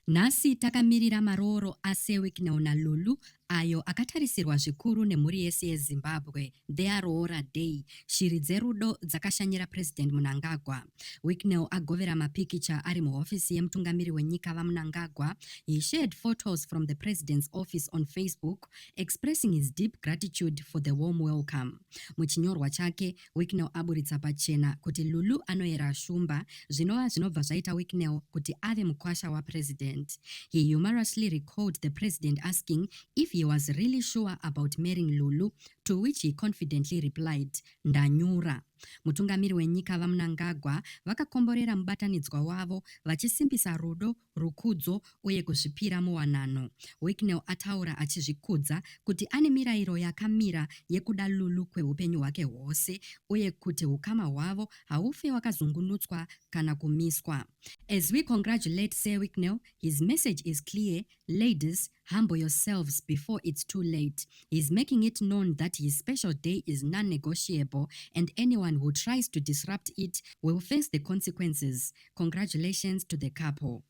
Nhasi takamirira Marooro ase Wicknell naLulu ayo akatarisirwa zvikuru nemhuri yese yeZimbabwe. Their Roora Day, shiri dzerudo dzakashanyira President Mnangagwa. Wicknell agovera mapikicha ari muhofisi yemutungamiri wenyika vaMnangagwa. He shared photos from the president's office on Facebook, expressing his deep gratitude for the warm welcome. Muchinyorwa chake, Wicknell aburitsa pachena kuti Lulu anoera shumba, zvinova zvinobva zvaita Wicknell kuti ave mukwasha wapresident. He humorously recalled the president asking if he was really sure about marrying Lulu, to which he confidently replied, "Ndanyura." Mutungamiri wenyika vaMnangagwa vakakomborera mubatanidzwa wavo vachisimbisa rudo, rukudzo uye kuzvipira muwanano. Wicknell ataura achizvikudza kuti ane mirayiro yakamira yekuda Lulu kweupenyu hwake hwose uye kuti ukama hwavo haufe wakazungunutswa kana kumiswa. As we congratulate Sir Wicknell, his message is clear: ladies, humble yourselves before it's too late. He's making it known that his special day is non-negotiable and anyone who tries to disrupt it will face the consequences. Congratulations to the couple.